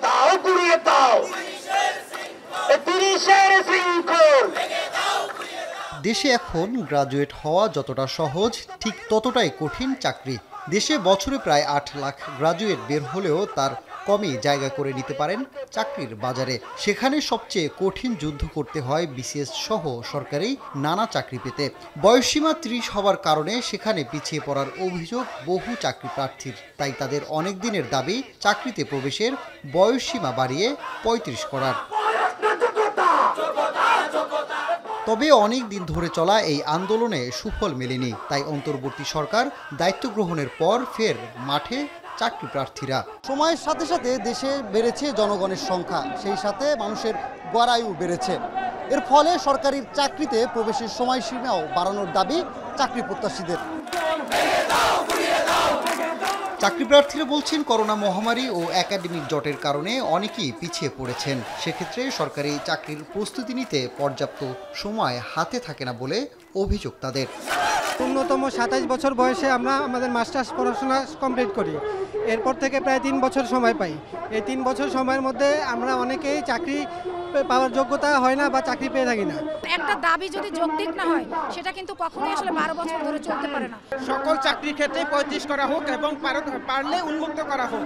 দাও গুড়িয়ে দাও পুলিশের শৃঙ্খল। দেশে এখন গ্রাজুয়েট হওয়া যতটা সহজ ঠিক ততটাই কঠিন চাকরি। দেশে বছরে প্রায় ৮ লাখ গ্রাজুয়েট বের হলেও তার কমই জায়গা করে নিতে পারেন চাকরির বাজারে। সেখানে সবচেয়ে কঠিন যুদ্ধ করতে হয় বিসিএস সহ সরকারি নানা চাকরি পেতে। বয়সসীমা ৩০ হওয়ার কারণে সেখানে পিছিয়ে পড়ার অভিযোগ বহু চাকরি প্রার্থীর। তাই তাদের অনেক দিনের দাবি চাকরিতে প্রবেশের বয়সসীমা বাড়িয়ে ৩৫ করার। তবে অনেক দিন ধরে চলা এই আন্দোলনে সুফল মেলেনি। তাই অন্তর্বর্তী সরকার দায়িত্ব গ্রহণের পর ফের মাঠে চাকরি প্রার্থীরা। সময়ের সাথে সাথে দেশে বেড়েছে জনগণের সংখ্যা, সেই সাথে মানুষের গড়ায়ু বেড়েছে। এর ফলে সরকারি চাকরিতে প্রবেশের সময়সীমাও বাড়ানোর দাবি চাকরি প্রত্যাশীদের। চাকরি প্রার্থীরা বলছেন, করোনা মহামারী ও একাডেমিক জটের কারণে অনেকেই পিছিয়ে পড়েছেন। সেক্ষেত্রে সরকারি চাকরির প্রস্তুতি নিতে পর্যাপ্ত সময় হাতে থাকে না বলে অভিযোগ তাদের। ন্যূনতম ২৭ বছর বয়সে আমরা আমাদের মাস্টার্স পড়াশোনা কমপ্লিট করি। এরপর থেকে প্রায় ৩ বছর সময় পাই। এই ৩ বছর সময়ের মধ্যে আমরা অনেকেই চাকরি পাওয়ার যোগ্যতা হয় না বা চাকরি পেয়ে থাকি না। একটা দাবি যদি যৌক্তিক না হয় সেটা কিন্তু কখনোই আসলে ১২ বছর ধরে চলতে পারে না। সকল চাকরির ক্ষেত্রে ৩৫ করা হোক এবং পারলে উন্মুক্ত করা হোক।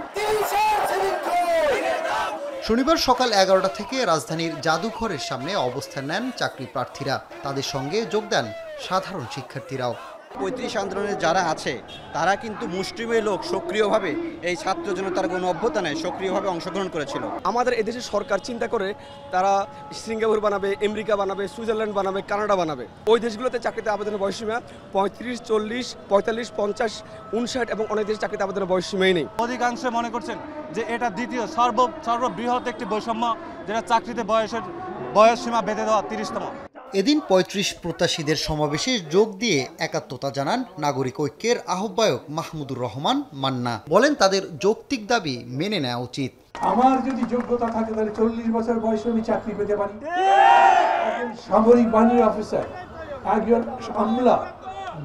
শনিবার সকাল ১১টা থেকে রাজধানীর জাদুঘরের সামনে অবস্থান নেন চাকরি প্রার্থীরা। তাদের সঙ্গে যোগ দেন সাধারণ শিক্ষার্থীরাও। ৩৫ আন্দোলনে যারা আছে তারা কিন্তু মুষ্টিমেয় লোক সক্রিয়ভাবে এই ছাত্র জনতার গণ অভ্যুত্থানে সক্রিয়ভাবে অংশগ্রহণ করেছিল। আমাদের এদেশের সরকার চিন্তা করে তারা সিঙ্গাপুর বানাবে, আমেরিকা বানাবে, সুইজারল্যান্ড বানাবে, কানাডা বানাবে। ওই দেশগুলোতে চাকরিতে আবেদনের বয়সসীমা ৩৫, ৪০, ৪৫, ৫০, ৫৯ এবং অনেক দেশের চাকরিতে আবেদনের বয়সসীমাই নেই। অধিকাংশ মনে করছেন যে এটা দ্বিতীয় সর্ববৃহৎ একটি বৈষম্য, যেটা চাকরিতে বয়সসীমা বেঁধে দেওয়া ৩০তম। এদিন ৩৫ প্রত্যাশীদের সমাবেশে যোগ দিয়ে একাত্মতা জানান নাগরিক ঐক্যের আহ্বায়ক মাহমুদুর রহমান মান্না। বলেন, তাদের যৌক্তিক দাবি মেনে নেওয়া উচিত। আমার যদি যোগ্যতা থাকে তাহলে ৪০ বছর বয়সে আমি চাকরি পেতে পারি। একজন সামরিক বাহিনীর অফিসার, একজন আমলা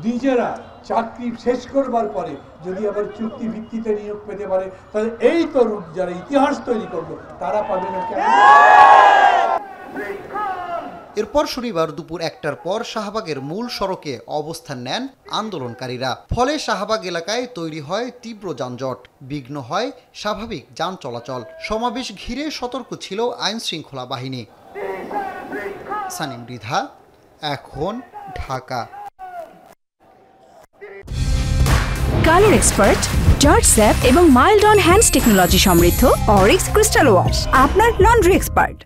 নিজেরা চাকরি শেষ করবার পরে যদি আবার চুক্তি ভিত্তিতে নিয়োগ পেতে পারে, তাহলে এই তরুণ যারা ইতিহাস তৈরি করলো তারা পাবে না কেন? এরপর শনিবার দুপুর ১টার পর শাহবাগের মূল সড়কে অবস্থান নেন আন্দোলনকারীরা। ফলে শাহবাগ এলাকায় তৈরি হয় তীব্র যানজট, বিঘ্ন হয় স্বাভাবিক যান চলাচল। সমাবেশ ঘিরে সতর্ক ছিল আইন শৃঙ্খলা বাহিনী। সানিম মৃধা, এখন, Dhaka. Colour expert, George sap এবং মাইল্ড অন হ্যান্ডস টেকনোলজি সমৃদ্ধ অরিক্স ক্রিস্টাল ওয়াশ আপনার লন্ড্রি এক্সপার্ট।